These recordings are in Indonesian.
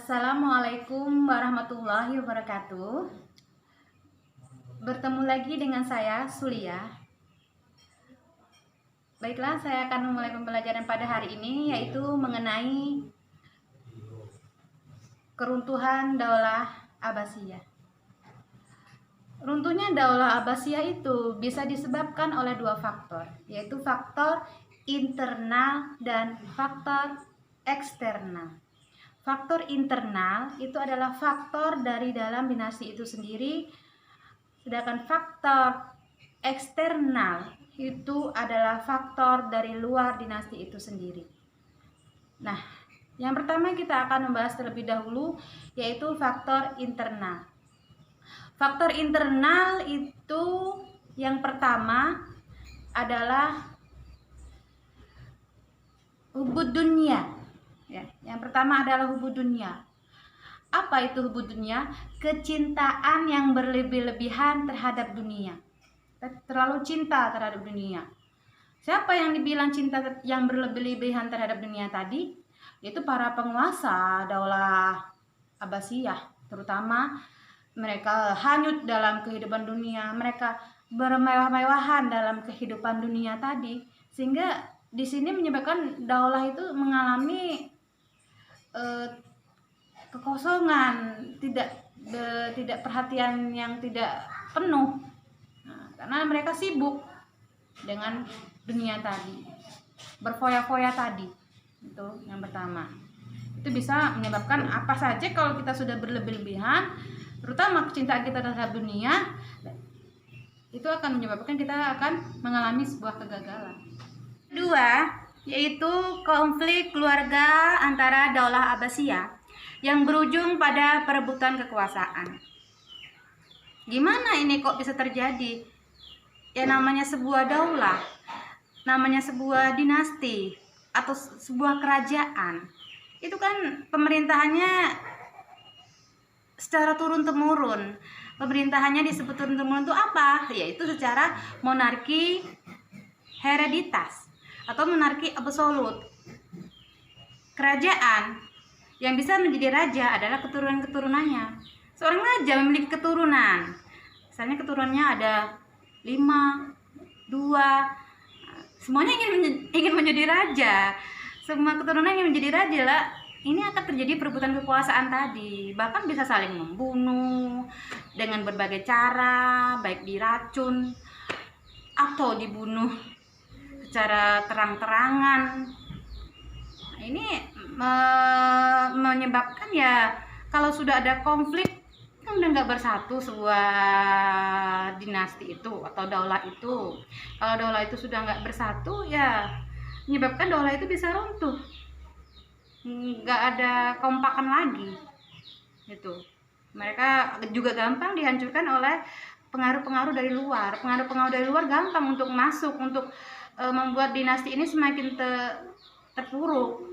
Assalamualaikum warahmatullahi wabarakatuh. Bertemu lagi dengan saya, Sulia. Baiklah, saya akan memulai pembelajaran pada hari ini, yaitu mengenai keruntuhan Daulah Abbasiyah. Runtuhnya Daulah Abbasiyah itu bisa disebabkan oleh dua faktor, yaitu faktor internal dan faktor eksternal. Faktor internal itu adalah faktor dari dalam dinasti itu sendiri, sedangkan faktor eksternal itu adalah faktor dari luar dinasti itu sendiri. Nah, yang pertama kita akan membahas terlebih dahulu, yaitu faktor internal. Faktor internal itu yang pertama adalah hubud dunia. Ya, yang pertama adalah hubud dunia. Apa itu hubud dunia? Kecintaan yang berlebih-lebihan terhadap dunia. Terlalu cinta terhadap dunia. Siapa yang dibilang cinta yang berlebih-lebihan terhadap dunia tadi? Yaitu para penguasa Daulah Abbasiyah. Terutama mereka hanyut dalam kehidupan dunia. Mereka bermewah-mewahan dalam kehidupan dunia tadi. Sehingga di sini menyebabkan daulah itu mengalami kekosongan, tidak perhatian yang tidak penuh. Nah, karena mereka sibuk dengan dunia tadi, berfoya-foya tadi. Itu yang pertama. Itu bisa menyebabkan apa saja kalau kita sudah berlebih-lebihan, terutama kecintaan kita terhadap dunia, itu akan menyebabkan kita akan mengalami sebuah kegagalan. Kedua, yaitu konflik keluarga antara Daulah Abbasiyah yang berujung pada perebutan kekuasaan. Gimana ini kok bisa terjadi? Ya namanya sebuah daulah, namanya sebuah dinasti atau sebuah kerajaan. Itu kan pemerintahannya secara turun-temurun. Pemerintahannya disebut turun-temurun itu apa? Yaitu secara monarki hereditas atau monarki absolut. Kerajaan yang bisa menjadi raja adalah keturunan-keturunannya. Seorang raja memiliki keturunan. Misalnya keturunannya ada 5, 2, semuanya ingin menjadi raja. Semua keturunan ingin menjadi raja lah. Ini akan terjadi perebutan kekuasaan tadi. Bahkan bisa saling membunuh dengan berbagai cara, baik diracun atau dibunuh secara terang-terangan. Nah, ini menyebabkan ya kalau sudah ada konflik kan udah nggak bersatu sebuah dinasti itu atau daulah itu. Kalau daulah itu sudah nggak bersatu ya menyebabkan daulah itu bisa runtuh, nggak ada kompakan lagi. Itu mereka juga gampang dihancurkan oleh pengaruh-pengaruh dari luar. Pengaruh-pengaruh dari luar gampang untuk masuk, untuk membuat dinasti ini semakin terpuruk.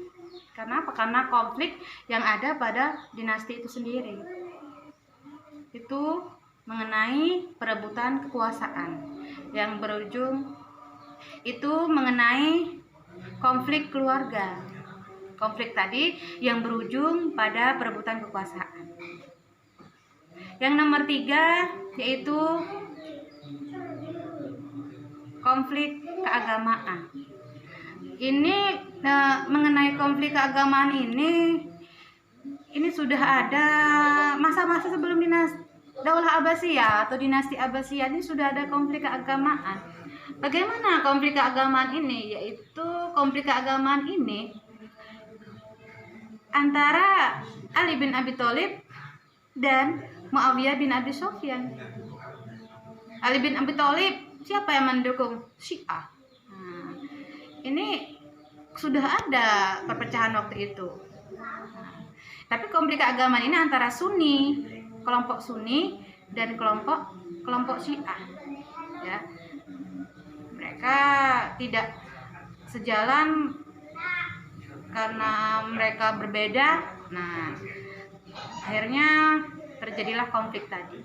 Karena apa? Karena konflik yang ada pada dinasti itu sendiri. Itu mengenai perebutan kekuasaan yang berujung itu mengenai konflik keluarga. Konflik tadi yang berujung pada perebutan kekuasaan. Yang nomor 3 yaitu konflik keagamaan. Ini mengenai konflik keagamaan ini sudah ada masa-masa sebelum Daulah Abbasiyah atau dinasti Abbasiyah ini sudah ada konflik keagamaan. Bagaimana konflik keagamaan ini? Yaitu konflik keagamaan ini antara Ali bin Abi Thalib dan Muawiyah bin Abi Sufyan. Ali bin Abi Thalib siapa yang mendukung? Syiah. Nah, ini sudah ada perpecahan waktu itu. Tapi konflik keagamaan ini antara Sunni, kelompok Sunni dan kelompok Syiah. Ya. Mereka tidak sejalan karena mereka berbeda. Nah, akhirnya terjadilah konflik tadi.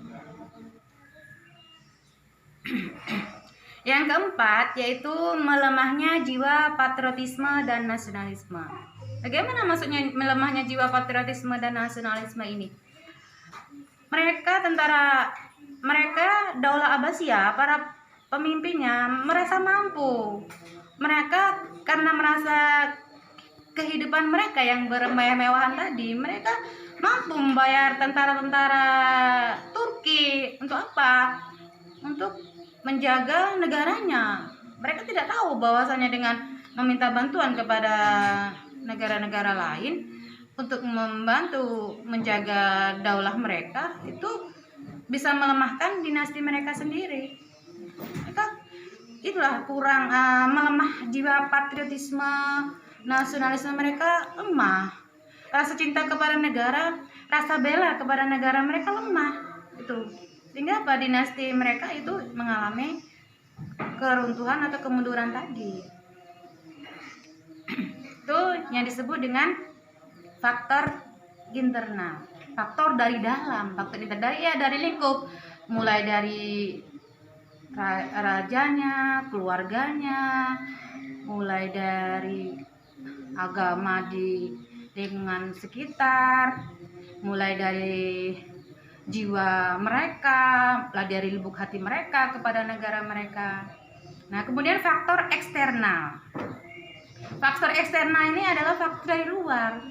Yang keempat yaitu melemahnya jiwa patriotisme dan nasionalisme. Bagaimana maksudnya melemahnya jiwa patriotisme dan nasionalisme ini? Mereka Daulah Abbasiyah, para pemimpinnya merasa mampu. Mereka karena merasa kehidupan mereka yang bermewah-mewahan tadi, mereka mampu membayar tentara-tentara Turki untuk apa? Untuk menjaga negaranya. Mereka tidak tahu bahwasanya dengan meminta bantuan kepada negara-negara lain untuk membantu menjaga daulah mereka, itu bisa melemahkan dinasti mereka sendiri. Itulah kurang melemah jiwa patriotisme, nasionalisme mereka lemah. Rasa cinta kepada negara, rasa bela kepada negara mereka lemah. Itu sehingga apa, dinasti mereka itu mengalami keruntuhan atau kemunduran tadi. Itu yang disebut dengan faktor internal, faktor dari dalam, faktor internal dari lingkup, mulai dari rajanya, keluarganya, mulai dari agama di lingkungan sekitar, mulai dari jiwa mereka, dari lubuk hati mereka kepada negara mereka. Nah, kemudian faktor eksternal. Faktor eksternal ini adalah faktor dari luar.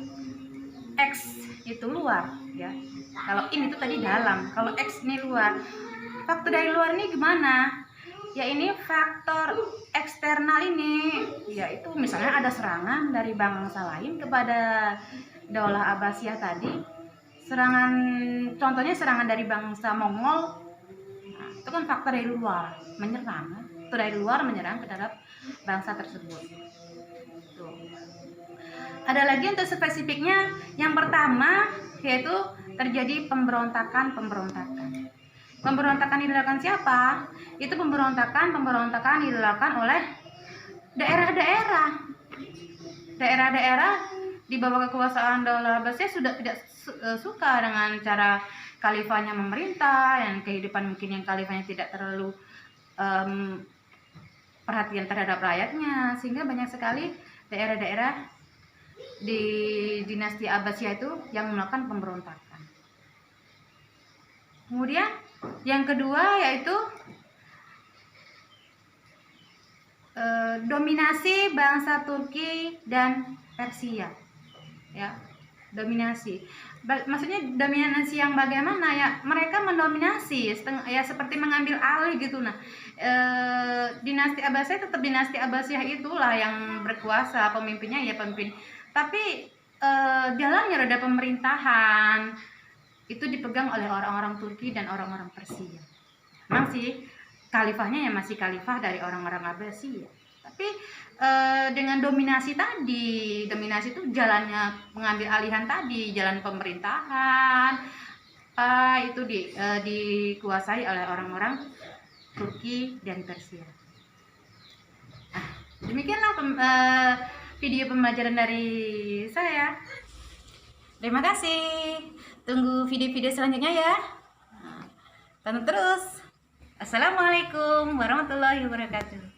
X itu luar, ya. Kalau ini tuh tadi dalam, kalau X ini luar. Faktor dari luar ini gimana? Ya, ini faktor eksternal ini, yaitu misalnya ada serangan dari bangsa lain kepada Daulah Abbasiyah tadi. Contohnya serangan dari bangsa Mongol. Nah, itu kan faktor dari luar menyerang. Faktor dari luar menyerang terhadap bangsa tersebut. Tuh. Ada lagi untuk spesifiknya. Yang pertama yaitu terjadi pemberontakan. Pemberontakan dilakukan siapa? Itu pemberontakan dilakukan oleh daerah-daerah di bawah kekuasaan Daulah Abbasiyah sudah tidak suka dengan cara khalifahnya memerintah, yang kehidupan mungkin yang khalifahnya tidak terlalu perhatian terhadap rakyatnya, sehingga banyak sekali daerah-daerah di dinasti Abbasiyah itu yang melakukan pemberontakan. Kemudian yang kedua yaitu dominasi bangsa Turki dan Persia, ya, dominasi. Maksudnya dominasi yang bagaimana, ya? Mereka mendominasi, ya seperti mengambil alih gitu. Nah, dinasti Abbasiyah tetap dinasti Abbasiyah itulah yang berkuasa, pemimpinnya ya pemimpin. Tapi jalannya roda pemerintahan itu dipegang oleh orang-orang Turki dan orang-orang Persia. Memang sih khalifahnya ya masih khalifah dari orang-orang Abbasiyah. Tapi dengan dominasi itu jalannya mengambil alihan tadi, jalan pemerintahan itu dikuasai oleh orang-orang Turki dan Persia. Nah, demikianlah video pembelajaran dari saya. Terima kasih. Tunggu video-video selanjutnya ya. Tonton terus. Assalamualaikum warahmatullahi wabarakatuh.